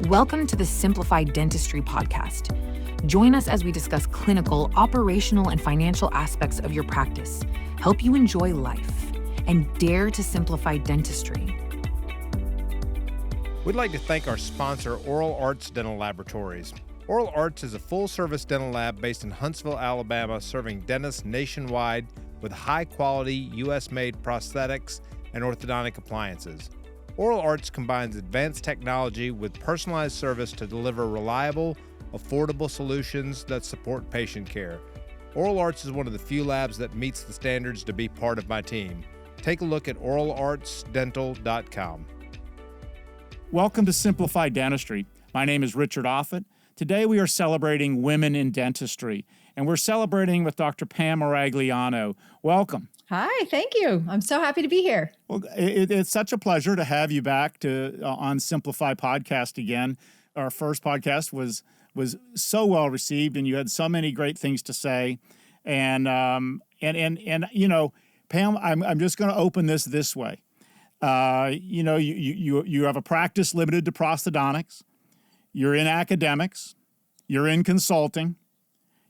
Welcome to the Simplified Dentistry podcast. Join us as we discuss clinical, operational, and financial aspects of your practice, help you enjoy life, and dare to simplify dentistry. We'd like to thank our sponsor, Oral Arts Dental Laboratories. Oral Arts is a full-service dental lab based in Huntsville, Alabama, serving dentists nationwide with high-quality, U.S.-made prosthetics and orthodontic appliances. Oral Arts combines advanced technology with personalized service to deliver reliable, affordable solutions that support patient care. Oral Arts is one of the few labs that meets the standards to be part of my team. Take a look at oralartsdental.com. Welcome to Simplified Dentistry. My name is Richard Offit. Today we are celebrating women in dentistry, and we're celebrating with Dr. Pam Maragliano. Welcome. Hi, thank you. I'm so happy to be here. Well, it's such a pleasure to have you back on Simplify Podcast again. Our first podcast was so well received, and you had so many great things to say. And you know, Pam, I'm just going to open this way. You have a practice limited to prosthodontics. You're in academics, you're in consulting,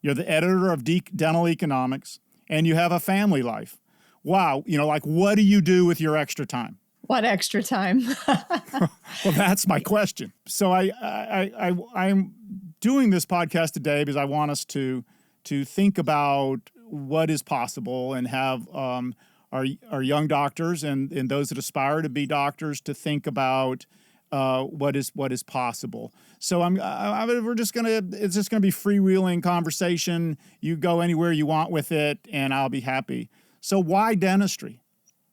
you're the editor of Dental Economics, and you have a family life. Wow, what do you do with your extra time? What extra time? Well, that's my question. So I'm doing this podcast today because I want us to think about what is possible and have our young doctors and those that aspire to be doctors to think about what is possible. So it's just gonna be freewheeling conversation. You go anywhere you want with it, and I'll be happy. So why dentistry?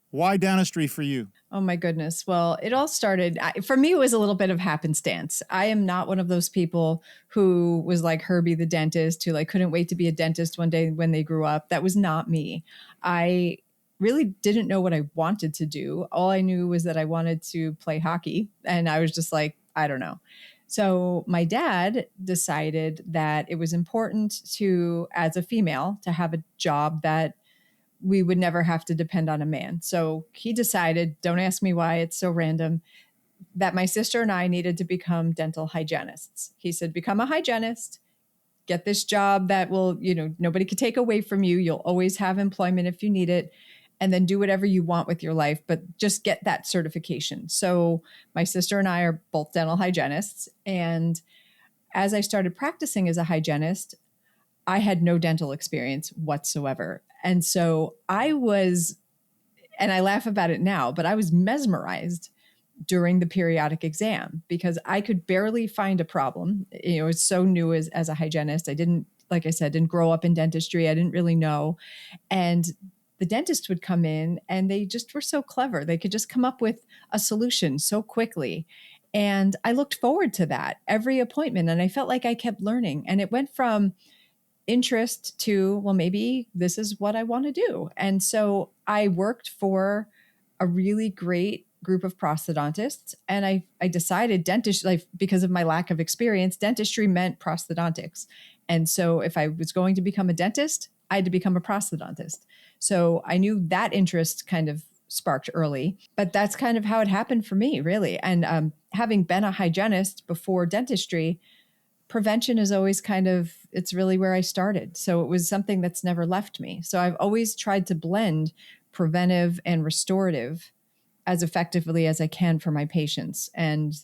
Why dentistry for you? Oh my goodness. Well, it all started, for me, it was a little bit of happenstance. I am not one of those people who was like Herbie the dentist, who couldn't wait to be a dentist one day when they grew up. That was not me. I really didn't know what I wanted to do. All I knew was that I wanted to play hockey. And I was just like, I don't know. So my dad decided that it was important to, as a female, to have a job that we would never have to depend on a man. So he decided, don't ask me why, it's so random, that my sister and I needed to become dental hygienists. He said, become a hygienist, get this job that will, nobody could take away from you. You'll always have employment if you need it. And then do whatever you want with your life, but just get that certification. So my sister and I are both dental hygienists. And as I started practicing as a hygienist, I had no dental experience whatsoever. And so I was, and I laugh about it now, but I was mesmerized during the periodic exam because I could barely find a problem. It's so new as a hygienist. I didn't, like I said, didn't grow up in dentistry. I didn't really know. And the dentist would come in and they just were so clever. They could just come up with a solution so quickly. And I looked forward to that every appointment. And I felt like I kept learning. And it went from interest to, well, maybe this is what I want to do. And so I worked for a really great group of prosthodontists. And I decided dentistry, because of my lack of experience, dentistry meant prosthodontics. And so if I was going to become a dentist, I had to become a prosthodontist. So I knew that interest kind of sparked early, but that's kind of how it happened for me, really. And having been a hygienist before dentistry, prevention is always it's really where I started. So it was something that's never left me. So I've always tried to blend preventive and restorative as effectively as I can for my patients. And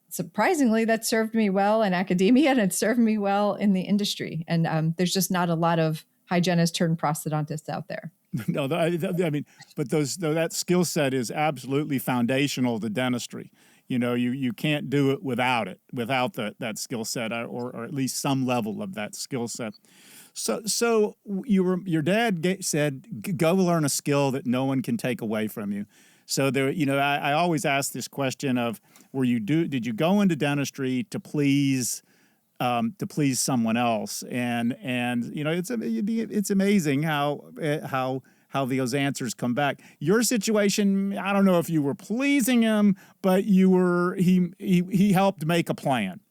surprisingly, that served me well in academia and it served me well in the industry. And there's just not a lot of hygienists turned prosthodontists out there. No, I mean, but that skill set is absolutely foundational to dentistry. You can't do it without that skill set or at least some level of that skill set. So your dad said, go learn a skill that no one can take away from you. So there, I always ask this question of, did you go into dentistry to please someone else? And it's amazing how those answers come back. Your situation, I don't know if you were pleasing him, but he helped make a plan,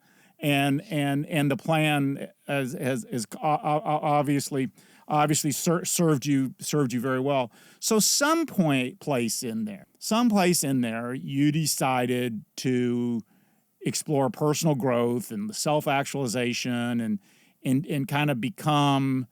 and the plan has obviously served you very well. So someplace in there, you decided to explore personal growth and the self-actualization and kind of become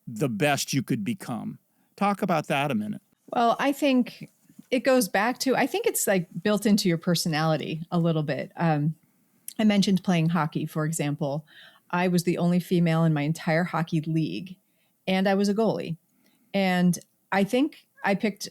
the best you could become. Talk about that a minute. Well, I think it goes back to, I think it's like built into your personality a little bit. I mentioned playing hockey, for example. I was the only female in my entire hockey league, and I was a goalie. And I think I picked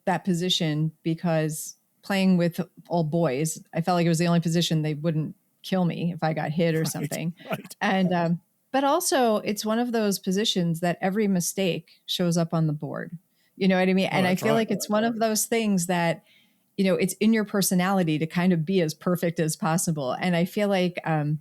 that position because playing with all boys, I felt like it was the only position they wouldn't kill me if I got hit or something. Right. And, but also it's one of those positions that every mistake shows up on the board. You know what I mean? And I feel like it's one of those things that, you know, it's in your personality to kind of be as perfect as possible. And I feel like I'm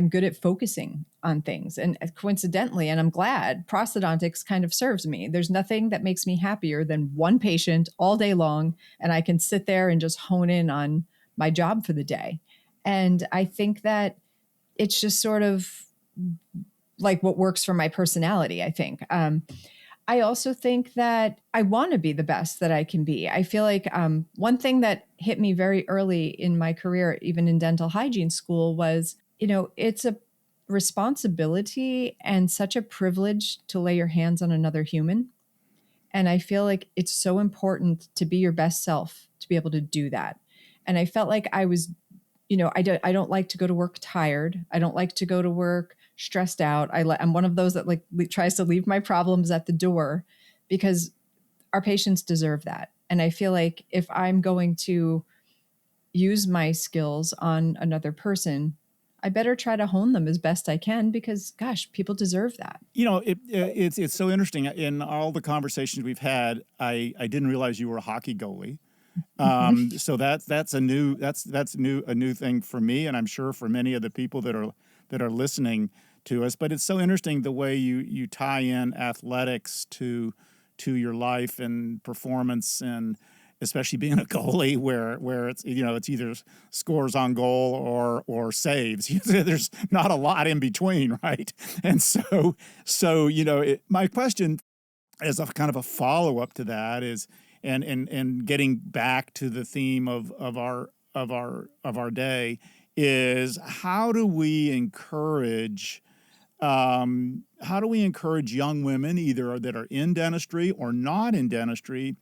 good at focusing on things. And coincidentally, and I'm glad, prosthodontics kind of serves me. There's nothing that makes me happier than one patient all day long, and I can sit there and just hone in on my job for the day. And I think that it's just sort of like what works for my personality, I think. I also think that I want to be the best that I can be. I feel like one thing that hit me very early in my career, even in dental hygiene school, was, you know, it's a responsibility and such a privilege to lay your hands on another human. And I feel like it's so important to be your best self, to be able to do that. And I felt like I was, you know, I don't like to go to work tired. I don't like to go to work stressed out. I'm one of those that like tries to leave my problems at the door, because our patients deserve that. And I feel like if I'm going to use my skills on another person, I better try to hone them as best I can, because gosh, people deserve that. You know, it's so interesting. In all the conversations we've had, I didn't realize you were a hockey goalie. So that's a new thing for me, and I'm sure for many of the people that are listening to us. But it's so interesting the way you tie in athletics to your life and performance, and especially being a goalie where it's, you know, it's either scores on goal or saves. There's not a lot in between, right? And so you know, my question as a kind of a follow-up to that is, and getting back to the theme of our day, is how do we encourage young women, either that are in dentistry or not in dentistry,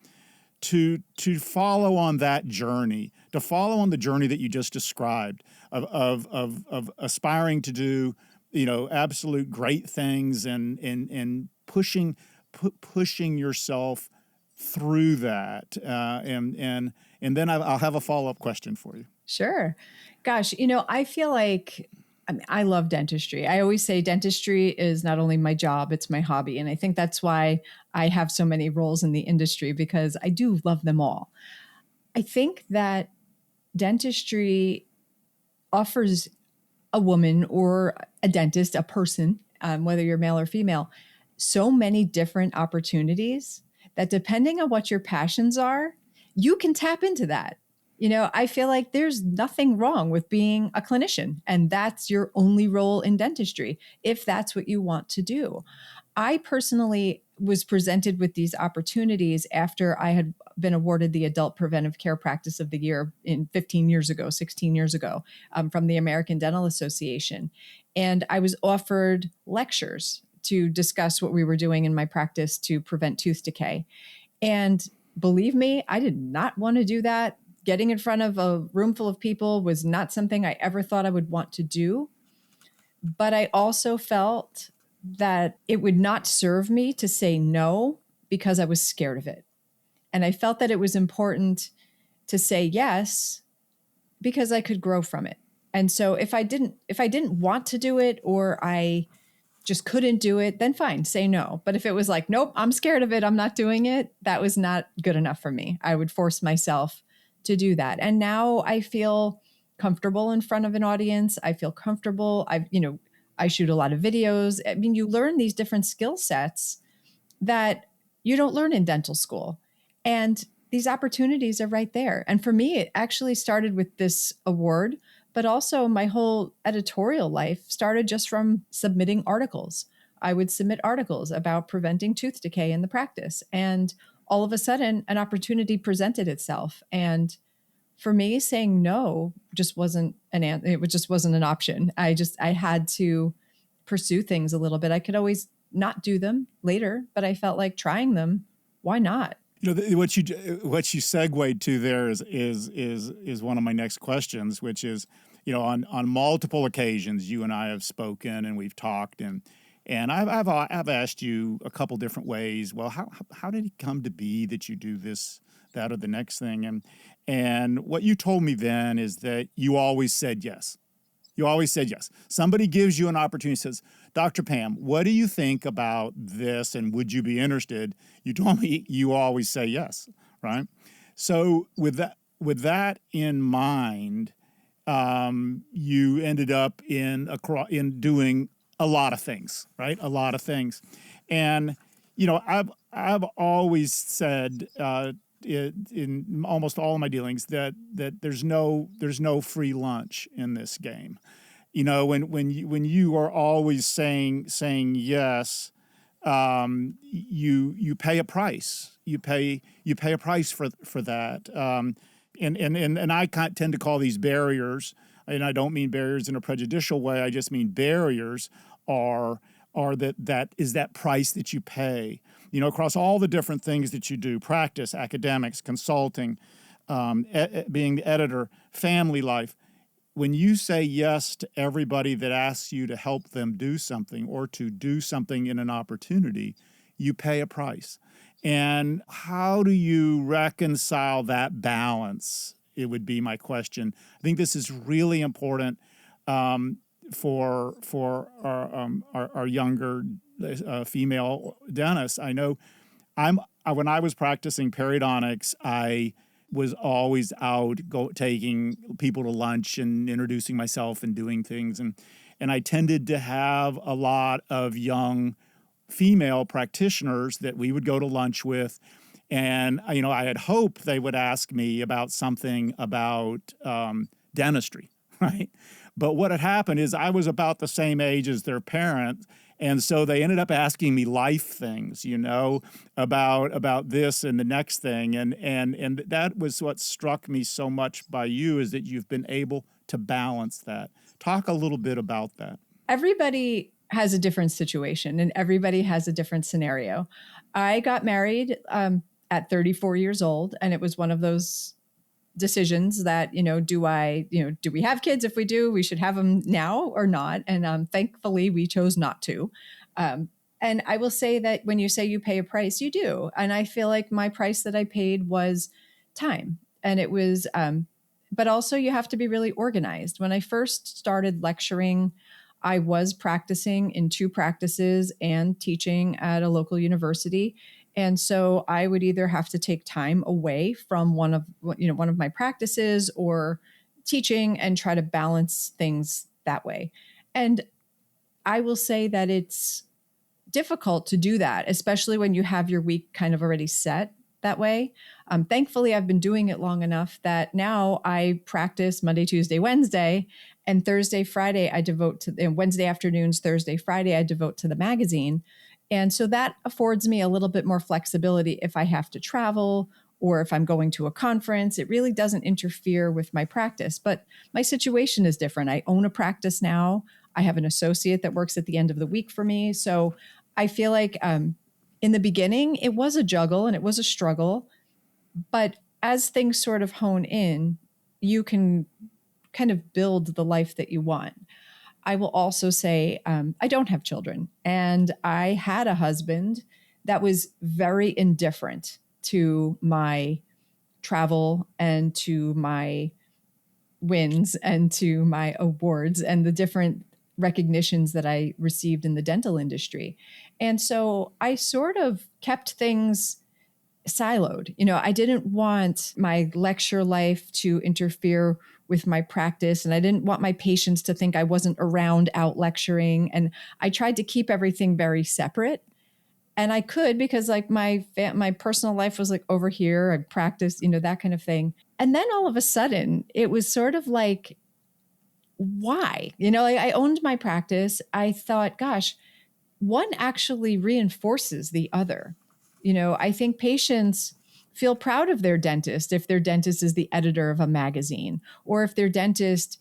to follow on that journey, to follow on the journey that you just described of aspiring to do, you know, absolute great things and pushing yourself through that, and then I'll have a follow-up question for you. Sure. Gosh, you know, I feel like, I mean, I love dentistry. I always say dentistry is not only my job, it's my hobby. And I think that's why I have so many roles in the industry, because I do love them all. I think that dentistry offers a woman or a dentist, a person, whether you're male or female, so many different opportunities that depending on what your passions are, you can tap into that. You know, I feel like there's nothing wrong with being a clinician, and that's your only role in dentistry, if that's what you want to do. I personally was presented with these opportunities after I had been awarded the Adult Preventive Care Practice of the Year 16 years ago, from the American Dental Association. And I was offered lectures to discuss what we were doing in my practice to prevent tooth decay. And believe me, I did not want to do that. Getting in front of a room full of people was not something I ever thought I would want to do. But I also felt that it would not serve me to say no, because I was scared of it. And I felt that it was important to say yes, because I could grow from it. And so if I didn't want to do it, or I just couldn't do it, then fine, say no. But if it was like, nope, I'm scared of it, I'm not doing it, that was not good enough for me. I would force myself to do that. And now I feel comfortable in front of an audience. I feel comfortable. I shoot a lot of videos. I mean, you learn these different skill sets that you don't learn in dental school. And these opportunities are right there. And for me, it actually started with this award, but also my whole editorial life started just from submitting articles. I would submit articles about preventing tooth decay in the practice. And all of a sudden, an opportunity presented itself. And for me, saying no just wasn't an option. I had to pursue things a little bit. I could always not do them later, but I felt like trying them. Why not? What you segued to there is one of my next questions, which is, on multiple occasions you and I have spoken and we've talked, and I've asked you a couple different ways. Well, how did it come to be that you do this, that, or the next thing? And what you told me then is that you always said yes. You always said yes. Somebody gives you an opportunity, says, Dr. Pam, what do you think about this, and would you be interested? You told me you always say yes, right? So with that in mind, you ended up in doing a lot of things, right? A lot of things, and I've always said in almost all of my dealings that there's no free lunch in this game. When you are always saying yes, you pay a price. You pay a price for that. And I tend to call these barriers, and I don't mean barriers in a prejudicial way. I just mean barriers are that price that you pay. Across all the different things that you do: practice, academics, consulting, being the editor, family life. When you say yes to everybody that asks you to help them do something or to do something in an opportunity, you pay a price. And how do you reconcile that balance? It would be my question. I think this is really important for our younger female dentists. I know when I was practicing periodontics, I was always out taking people to lunch and introducing myself and doing things, and I tended to have a lot of young female practitioners that we would go to lunch with, and I had hoped they would ask me about something about dentistry, right? But what had happened is I was about the same age as their parent, and so they ended up asking me life things, about this and the next thing, and that was what struck me so much by you, is that you've been able to balance that. Talk a little bit about that. Everybody has a different situation, and everybody has a different scenario. I got married at 34 years old, and it was one of those decisions that, do we have kids? If we do, we should have them now or not. And thankfully, we chose not to. And I will say that when you say you pay a price, you do. And I feel like my price that I paid was time. And it was, but also you have to be really organized. When I first started lecturing, I was practicing in 2 practices and teaching at a local university. And so I would either have to take time away from one of my practices or teaching and try to balance things that way. And I will say that it's difficult to do that, especially when you have your week kind of already set that way. Thankfully, I've been doing it long enough that now I practice Monday, Tuesday, Wednesday, and Thursday, Friday, I devote to, and Wednesday afternoons, Thursday, Friday, I devote to the magazine. And so that affords me a little bit more flexibility if I have to travel or if I'm going to a conference. It really doesn't interfere with my practice, but my situation is different. I own a practice now. I have an associate that works at the end of the week for me. So I feel like in the beginning, it was a juggle and it was a struggle. But as things sort of hone in, you can kind of build the life that you want. I will also say I don't have children, and I had a husband that was very indifferent to my travel and to my wins and to my awards and the different recognitions that I received in the dental industry. And so I sort of kept things siloed. I didn't want my lecture life to interfere with my practice, and I didn't want my patients to think I wasn't around out lecturing. And I tried to keep everything very separate. And I could, because like my personal life was like over here. I practiced, that kind of thing. And then all of a sudden, it was sort of like, why? I owned my practice. I thought, gosh, one actually reinforces the other. I think patients feel proud of their dentist if their dentist is the editor of a magazine, or if their dentist,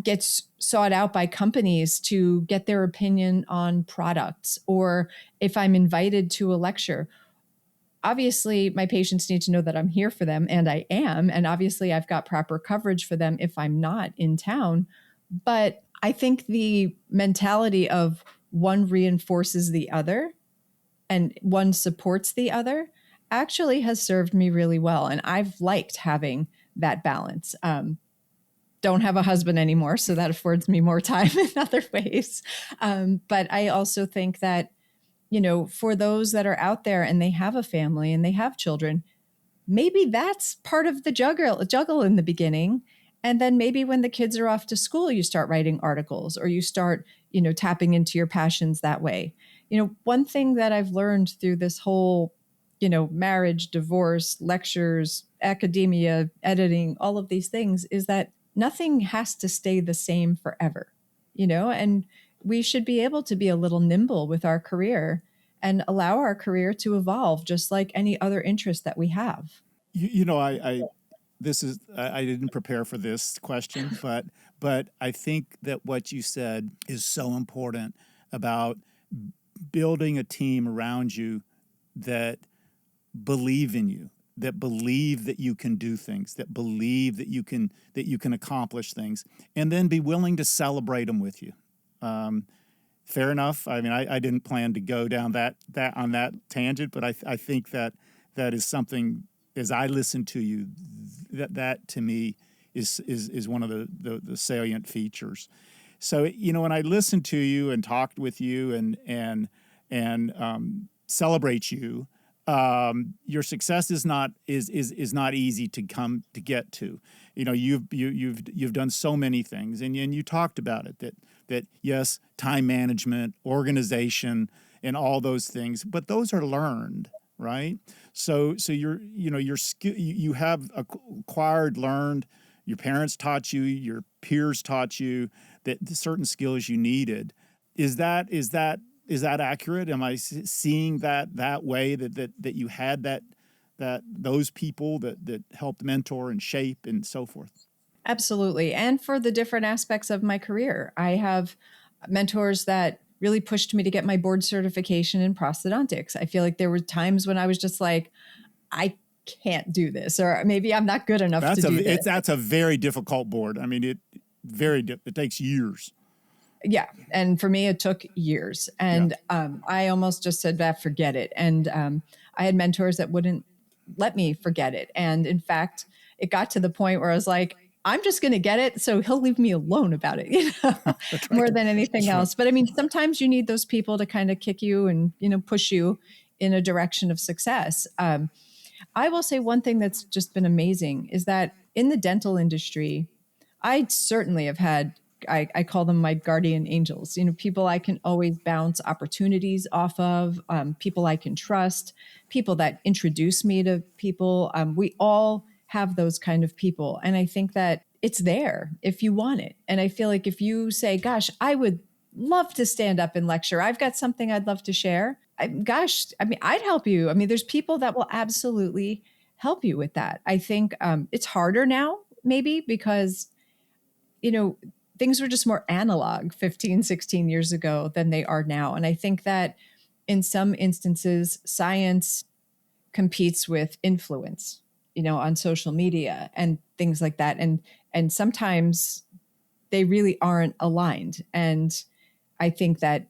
gets sought out by companies to get their opinion on products, or if I'm invited to a lecture. Obviously, my patients need to know that I'm here for them, and I am. And obviously, I've got proper coverage for them if I'm not in town. But I think the mentality of one reinforces the other and one supports the other actually has served me really well. And I've liked having that balance. Don't have a husband anymore, so that affords me more time in other ways. But I also think that, for those that are out there and they have a family and they have children, maybe that's part of the juggle in the beginning. And then maybe when the kids are off to school, you start writing articles, or you start, tapping into your passions that way. One thing that I've learned through this whole, marriage, divorce, lectures, academia, editing, all of these things is that nothing has to stay the same forever, and we should be able to be a little nimble with our career and allow our career to evolve just like any other interest that we have. I didn't prepare for this question, but I think that what you said is so important about building a team around you that believe in you, that believe that you can do things, that believe that you can accomplish things, and then be willing to celebrate them with you. Fair enough. I mean, I didn't plan to go down that on that tangent, but I think that is something, as I listen to you, that to me is one of the salient features. So, when I listen to you and talked with you and celebrate you, your success is not easy to get to. You've done so many things, and you talked about it, that yes, time management, organization, and all those things, but those are learned, right? So your skill, you have acquired, learned. Your parents taught you, your peers taught you that certain skills you needed. Is that accurate? Am I seeing that way, that you had that those people that helped mentor and shape and so forth? Absolutely. And for the different aspects of my career, I have mentors that really pushed me to get my board certification in prosthodontics. I feel like there were times when I was just like, I can't do this, or maybe I'm not good enough to do this. That's a very difficult board. I mean, it takes years. Yeah. And for me, it took years. And I almost just said, forget it. And I had mentors that wouldn't let me forget it. And in fact, it got to the point where I was like, I'm just going to get it, so he'll leave me alone about it, more than anything else. But I mean, sometimes you need those people to kind of kick you and, push you in a direction of success. I will say one thing that's just been amazing is that in the dental industry, I certainly have had, I call them my guardian angels, people I can always bounce opportunities off of, people I can trust, people that introduce me to people. We all have those kind of people. And I think that it's there if you want it. And I feel like if you say, gosh, I would love to stand up and lecture, I've got something I'd love to share. I'd help you. I mean, there's people that will absolutely help you with that. I think it's harder now, maybe because, things were just more analog 15, 16 years ago than they are now. And I think that in some instances, science competes with influence, on social media and things like that. And sometimes they really aren't aligned. And I think that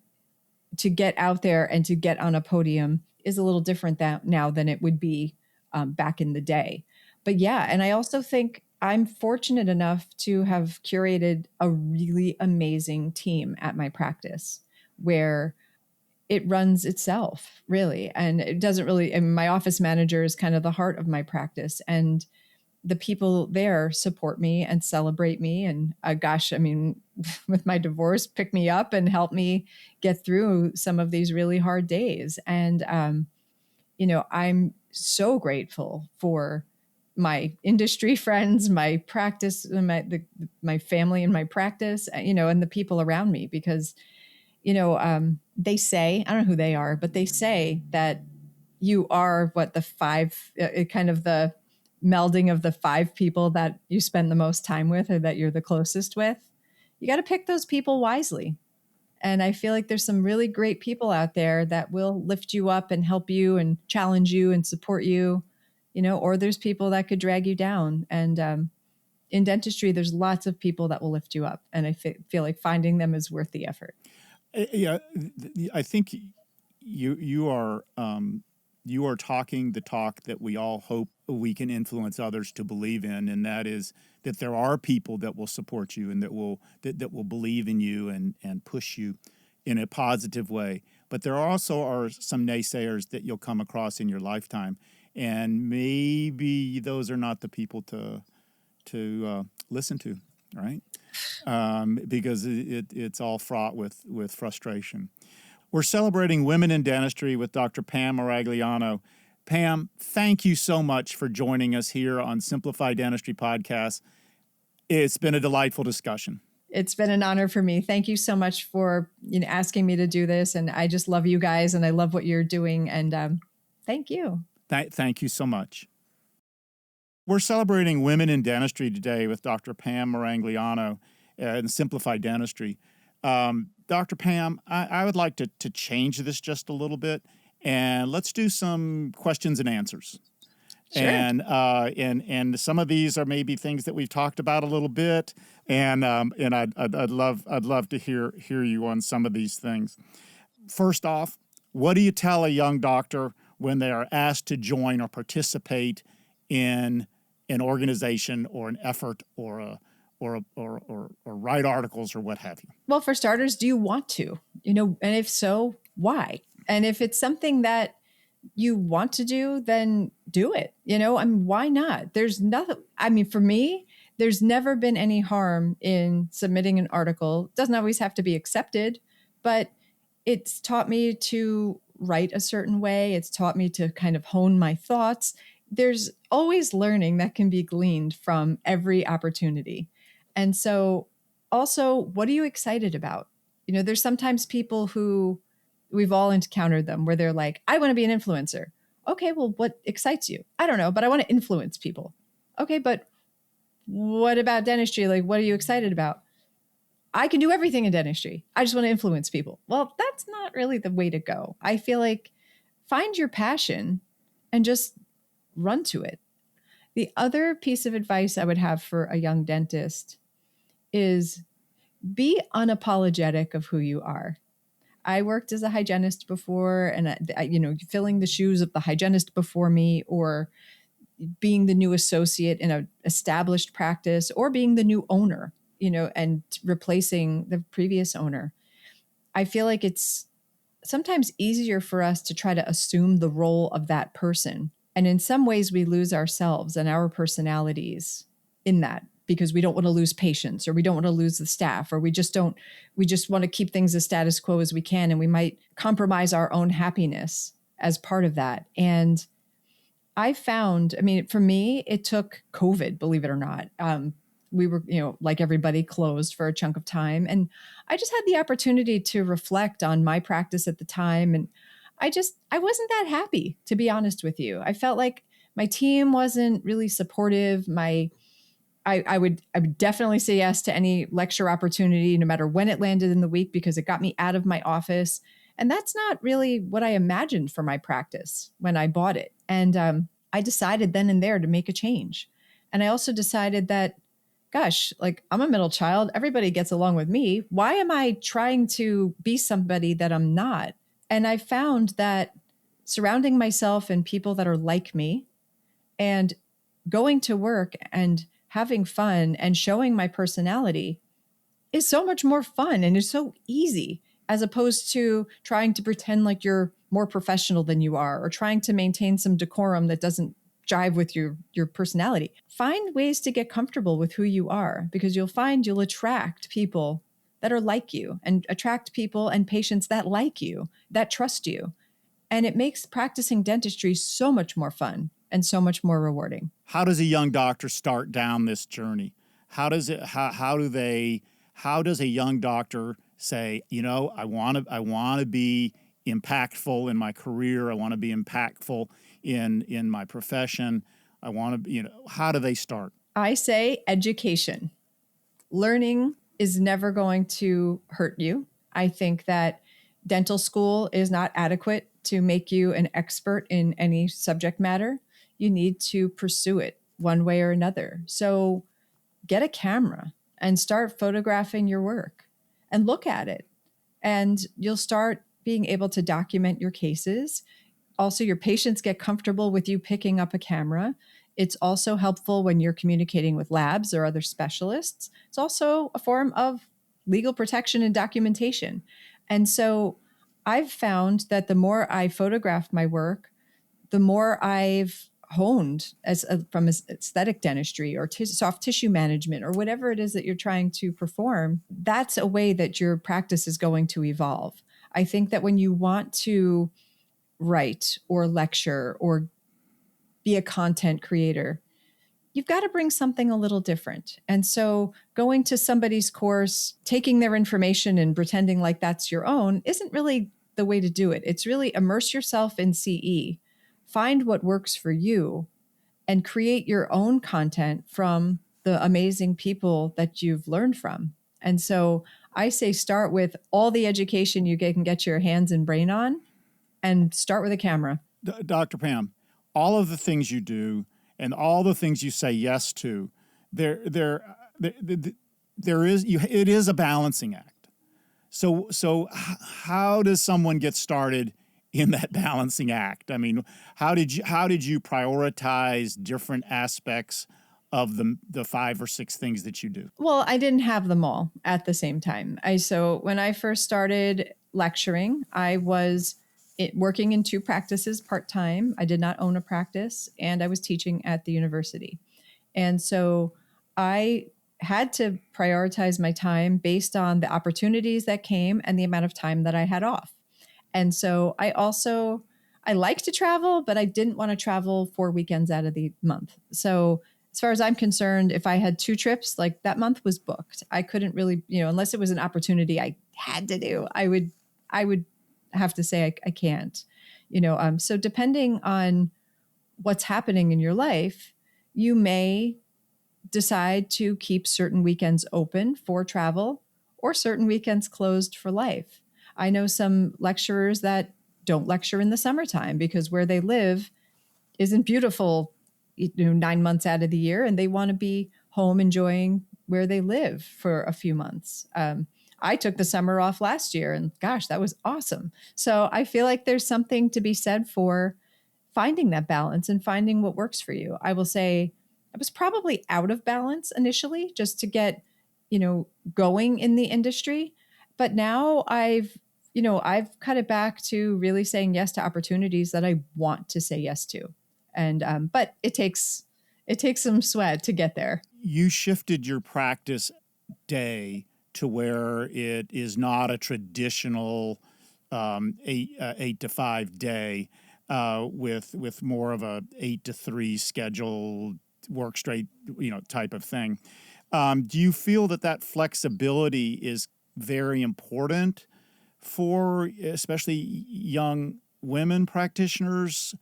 to get out there and to get on a podium is a little different now than it would be back in the day. But yeah, and I also think I'm fortunate enough to have curated a really amazing team at my practice where it runs itself, really. And it doesn't really, and my office manager is kind of the heart of my practice. And the people there support me and celebrate me. And with my divorce, pick me up and help me get through some of these really hard days. And, I'm so grateful for my industry friends, my practice, my family and my practice, and the people around me, because, they say, I don't know who they are, but they say that you are what the five, kind of the melding of the five people that you spend the most time with or that you're the closest with. You got to pick those people wisely. And I feel like there's some really great people out there that will lift you up and help you and challenge you and support you, or there's people that could drag you down. And in dentistry, there's lots of people that will lift you up. And I feel like finding them is worth the effort. Yeah, I think you are talking the talk that we all hope we can influence others to believe in, and that is that there are people that will support you and that will believe in you and push you in a positive way. But there also are some naysayers that you'll come across in your lifetime, and maybe those are not the people to listen to, right? Because it's all fraught with frustration. We're celebrating Women in Dentistry with Dr. Pam Maragliano. Pam, thank you so much for joining us here on Simplify Dentistry Podcast. It's been a delightful discussion. It's been an honor for me. Thank you so much for asking me to do this. And I just love you guys and I love what you're doing. And thank you. Thank you so much. We're celebrating Women in Dentistry today with Dr. Pam Maragliano and Simplify Dentistry. Dr. Pam, I would like to change this just a little bit, and let's do some questions and answers. Sure. And some of these are maybe things that we've talked about a little bit, and I'd love to hear you on some of these things. First off, what do you tell a young doctor when they are asked to join or participate in an organization or an effort or write articles or what have you? Well, for starters, do you want to? And if so, why? And if it's something that you want to do, then do it. Why not? There's nothing. For me, there's never been any harm in submitting an article. It doesn't always have to be accepted, but it's taught me to write a certain way. It's taught me to kind of hone my thoughts. There's always learning that can be gleaned from every opportunity. And so also, what are you excited about? There's sometimes people who we've all encountered them where they're like, I want to be an influencer. Okay, well, what excites you? I don't know, but I want to influence people. Okay, but what about dentistry? Like, what are you excited about? I can do everything in dentistry. I just want to influence people. Well, that's not really the way to go. I feel like find your passion and just run to it. The other piece of advice I would have for a young dentist is be unapologetic of who you are. I worked as a hygienist before, and filling the shoes of the hygienist before me, or being the new associate in an established practice, or being the new owner, and replacing the previous owner. I feel like it's sometimes easier for us to try to assume the role of that person. And in some ways, we lose ourselves and our personalities in that, because we don't want to lose patients, or we don't want to lose the staff, or we just want to keep things as status quo as we can. And we might compromise our own happiness as part of that. And I found, for me, it took COVID, believe it or not. We were, like everybody, closed for a chunk of time. And I just had the opportunity to reflect on my practice at the time. And I wasn't that happy, to be honest with you. I felt like my team wasn't really supportive. I would definitely say yes to any lecture opportunity, no matter when it landed in the week, because it got me out of my office. And that's not really what I imagined for my practice when I bought it. And I decided then and there to make a change. And I also decided that, gosh, like, I'm a middle child. Everybody gets along with me. Why am I trying to be somebody that I'm not? And I found that surrounding myself and people that are like me and going to work and having fun and showing my personality is so much more fun and is so easy, as opposed to trying to pretend like you're more professional than you are, or trying to maintain some decorum that doesn't jive with your personality. Find ways to get comfortable with who you are, because you'll find you'll attract people that are like you, and attract people and patients that like you, that trust you. And it makes practicing dentistry so much more fun and so much more rewarding. How does a young doctor start down this journey? How does a young doctor say, I want to be impactful in my career. I want to be impactful in my profession. I want to, how do they start? I say education. Learning is never going to hurt you. I think that dental school is not adequate to make you an expert in any subject matter. You need to pursue it one way or another. So get a camera and start photographing your work and look at it. And you'll start being able to document your cases. Also, your patients get comfortable with you picking up a camera. It's also helpful when you're communicating with labs or other specialists. It's also a form of legal protection and documentation. And so I've found that the more I photograph my work, the more I've honed from aesthetic dentistry or soft tissue management or whatever it is that you're trying to perform. That's a way that your practice is going to evolve. I think that when you want to write or lecture or be a content creator, you've got to bring something a little different. And so going to somebody's course, taking their information and pretending like that's your own isn't really the way to do it. It's really immerse yourself in CE, find what works for you, and create your own content from the amazing people that you've learned from. And so I say start with all the education you can get your hands and brain on, and start with a camera. Dr. Pam, all of the things you do and all the things you say yes to, it is a balancing act. So how does someone get started in that balancing act? I mean, how did you prioritize different aspects of the 5 or 6 things that you do? Well, I didn't have them all at the same time. So when I first started lecturing, I was working in 2 practices part-time. I did not own a practice, and I was teaching at the university. And so I had to prioritize my time based on the opportunities that came and the amount of time that I had off. And so I like to travel, but I didn't want to travel 4 weekends out of the month. So as far as I'm concerned, if I had 2 trips, like that month was booked. I couldn't really, unless it was an opportunity I had to do, I would have to say I can't. So depending on what's happening in your life, you may decide to keep certain weekends open for travel or certain weekends closed for life. I know some lecturers that don't lecture in the summertime because where they live isn't beautiful, 9 months out of the year, and they want to be home enjoying where they live for a few months. I took the summer off last year, and gosh, that was awesome. So I feel like there's something to be said for finding that balance and finding what works for you. I will say I was probably out of balance initially just to get, going in the industry. But now I've cut it back to really saying yes to opportunities that I want to say yes to. And, but it takes some sweat to get there. You shifted your practice day to where it is not a traditional 8 to 5 day with more of a 8 to 3 schedule, work straight, type of thing. Do you feel that flexibility is very important for especially young women practitioners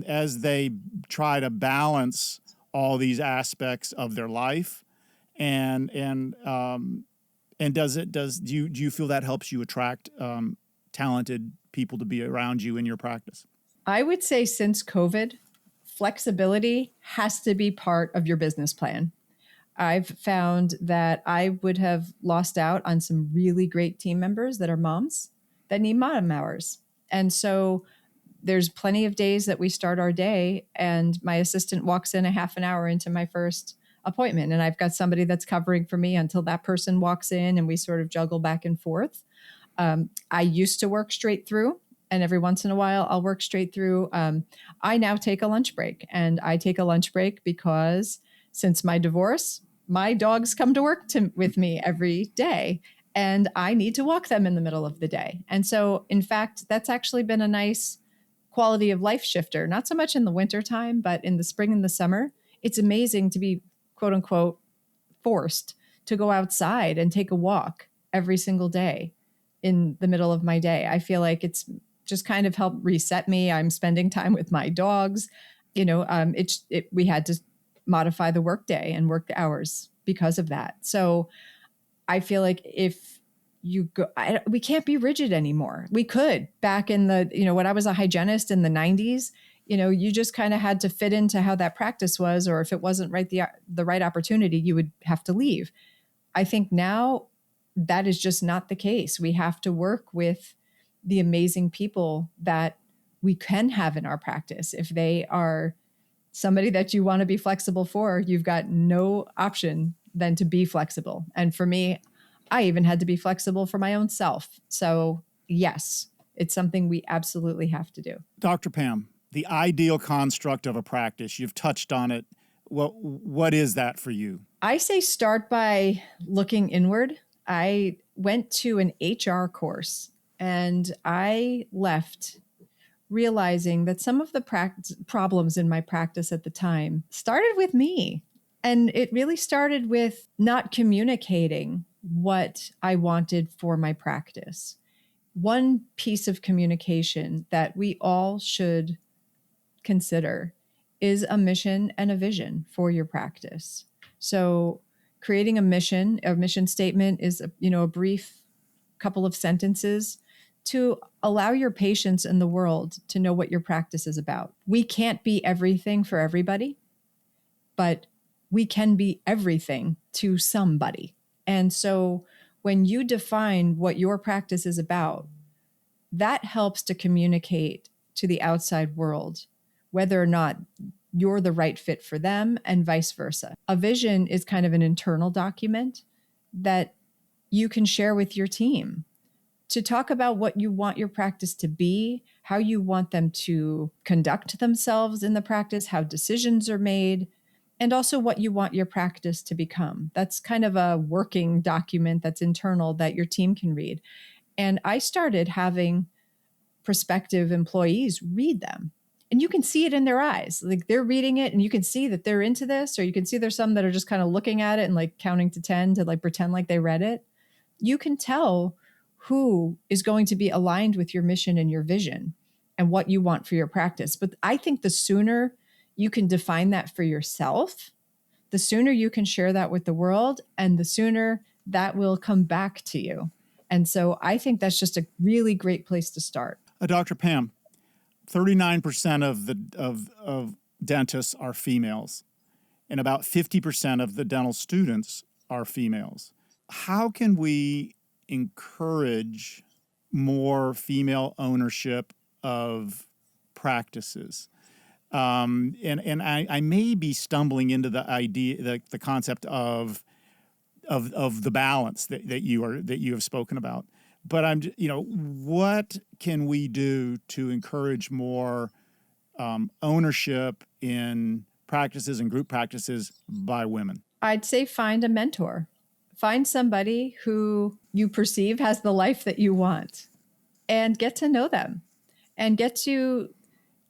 as they try to balance all these aspects of their life? And do you feel that helps you attract talented people to be around you in your practice? I would say since COVID, flexibility has to be part of your business plan. I've found that I would have lost out on some really great team members that are moms that need mom hours. And so there's plenty of days that we start our day and my assistant walks in a half an hour into my first appointment, and I've got somebody that's covering for me until that person walks in, and we sort of juggle back and forth. I used to work straight through, and every once in a while I'll work straight through. I now take a lunch break, and I take a lunch break because since my divorce, my dogs come to work with me every day, and I need to walk them in the middle of the day. And so, in fact, that's actually been a nice quality of life shifter, not so much in the wintertime, but in the spring and the summer. It's amazing to be quote unquote forced to go outside and take a walk every single day. in the middle of my day. I feel like it's just kind of helped reset me. I'm spending time with my dogs. We had to modify the workday and work hours because of that. So I feel like if you go, we can't be rigid anymore. We could back in the, when I was a hygienist in the 90s, you just kind of had to fit into how that practice was, or if it wasn't the right opportunity, you would have to leave. I think now that is just not the case. We have to work with the amazing people that we can have in our practice. If they are somebody that you want to be flexible for, you've got no option than to be flexible. And for me, I even had to be flexible for my own self. So yes, it's something we absolutely have to do. Dr. Pam, the ideal construct of a practice, you've touched on it. Well, what is that for you? I say start by looking inward. I went to an HR course and I left realizing that some of the problems in my practice at the time started with me. And it really started with not communicating what I wanted for my practice. One piece of communication that we all should consider is a mission and a vision for your practice. So creating a mission statement is a brief couple of sentences to allow your patients in the world to know what your practice is about. We can't be everything for everybody, but we can be everything to somebody. And so when you define what your practice is about, that helps to communicate to the outside world whether or not you're the right fit for them and vice versa. A vision is kind of an internal document that you can share with your team to talk about what you want your practice to be, how you want them to conduct themselves in the practice, how decisions are made, and also what you want your practice to become. That's kind of a working document that's internal that your team can read. And I started having prospective employees read them. And you can see it in their eyes. Like they're reading it and you can see that they're into this, or you can see there's some that are just kind of looking at it and like counting to 10 to like pretend like they read it. You can tell who is going to be aligned with your mission and your vision and what you want for your practice. But I think the sooner you can define that for yourself, the sooner you can share that with the world, and the sooner that will come back to you. And so I think that's just a really great place to start. Dr. Pam, 39% of dentists are females, and about 50% of the dental students are females. How can we encourage more female ownership of practices? And I may be stumbling into the idea, the concept of the balance that you have spoken about. But what can we do to encourage more ownership in practices and group practices by women? I'd say find a mentor. Find somebody who you perceive has the life that you want, and get to know them and get to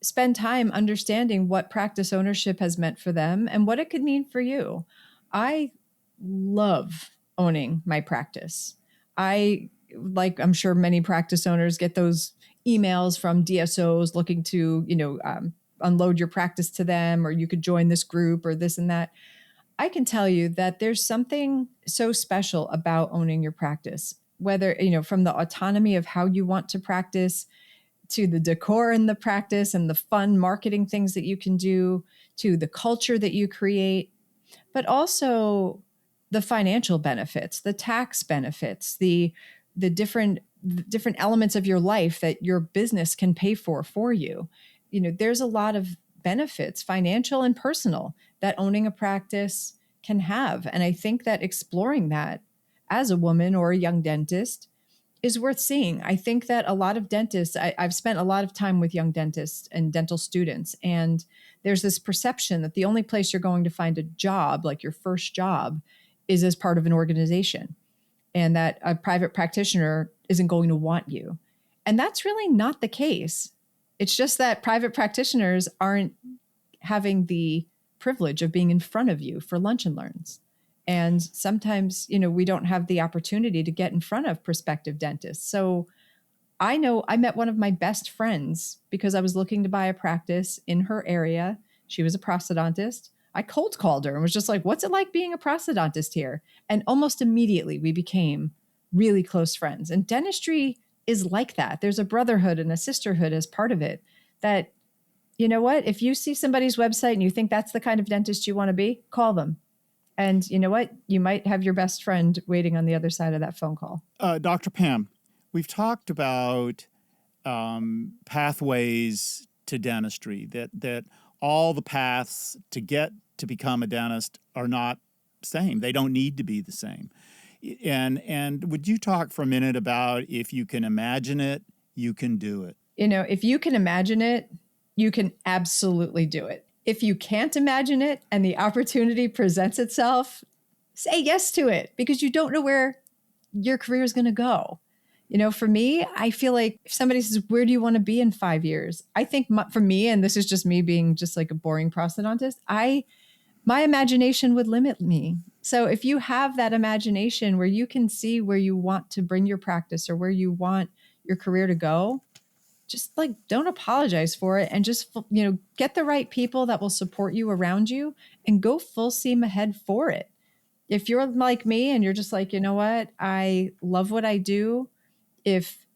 spend time understanding what practice ownership has meant for them and what it could mean for you. I love owning my practice. I'm sure many practice owners get those emails from DSOs looking to, unload your practice to them, or you could join this group or this and that. I can tell you that there's something so special about owning your practice, whether, from the autonomy of how you want to practice, to the decor in the practice and the fun marketing things that you can do, to the culture that you create, but also the financial benefits, the tax benefits, the different elements of your life that your business can pay for you. There's a lot of benefits, financial and personal, that owning a practice can have. And I think that exploring that as a woman or a young dentist is worth seeing. I think that a lot of dentists, I've spent a lot of time with young dentists and dental students, and there's this perception that the only place you're going to find a job, like your first job, is as part of an organization, and that a private practitioner isn't going to want you. And that's really not the case. It's just that private practitioners aren't having the privilege of being in front of you for lunch and learns. And sometimes, we don't have the opportunity to get in front of prospective dentists. So I know I met one of my best friends because I was looking to buy a practice in her area. She was a prosthodontist. I cold called her and was just like, what's it like being a prosthodontist here? And almost immediately we became really close friends. And dentistry is like that. There's a brotherhood and a sisterhood as part of it that, you know what? If you see somebody's website and you think that's the kind of dentist you want to be, call them. And you know what? You might have your best friend waiting on the other side of that phone call. Dr. Pam, we've talked about pathways to dentistry, that all the paths to get to become a dentist are not the same. They don't need to be the same. And would you talk for a minute about if you can imagine it, you can do it? If you can imagine it, you can absolutely do it. If you can't imagine it and the opportunity presents itself, say yes to it because you don't know where your career is going to go. For me, I feel like if somebody says, where do you want to be in 5 years? I think for me, and this is just me being just like a boring prosthodontist, my imagination would limit me. So if you have that imagination where you can see where you want to bring your practice or where you want your career to go, just like don't apologize for it and just, get the right people that will support you around you and go full steam ahead for it. If you're like me and you're just like, you know what, I love what I do. If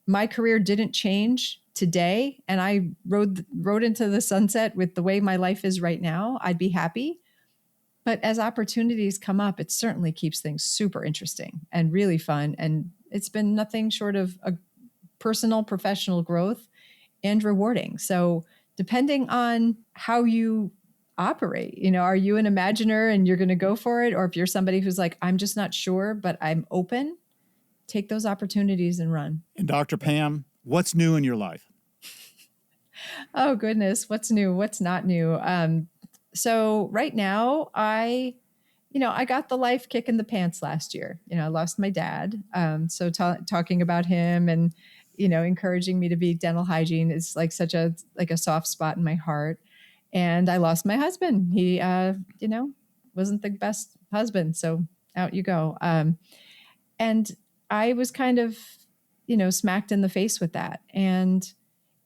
my career didn't change today and I rode into the sunset with the way my life is right now, I'd be happy. But as opportunities come up, it certainly keeps things super interesting and really fun. And it's been nothing short of a personal, professional growth and rewarding. So depending on how you operate, are you an imaginer and you're going to go for it? Or if you're somebody who's like, I'm just not sure, but I'm open, take those opportunities and run. And Dr. Pam, what's new in your life? Oh, goodness. What's new? What's not new? So right now, I got the life kick in the pants last year. I lost my dad. So talking about him and, encouraging me to be dental hygiene is like such a soft spot in my heart. And I lost my husband. He, wasn't the best husband. So out you go. And I was kind of, smacked in the face with that. And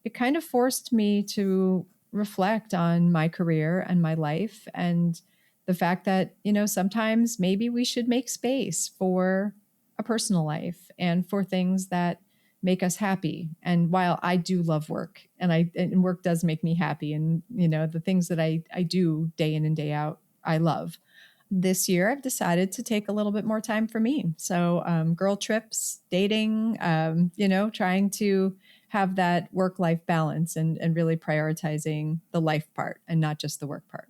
it kind of forced me to reflect on my career and my life and the fact that, sometimes maybe we should make space for a personal life and for things that make us happy. And while I do love work and work does make me happy and, the things that I do day in and day out, I love. This year, I've decided to take a little bit more time for me. So girl trips, dating, trying to have that work-life balance and really prioritizing the life part and not just the work part.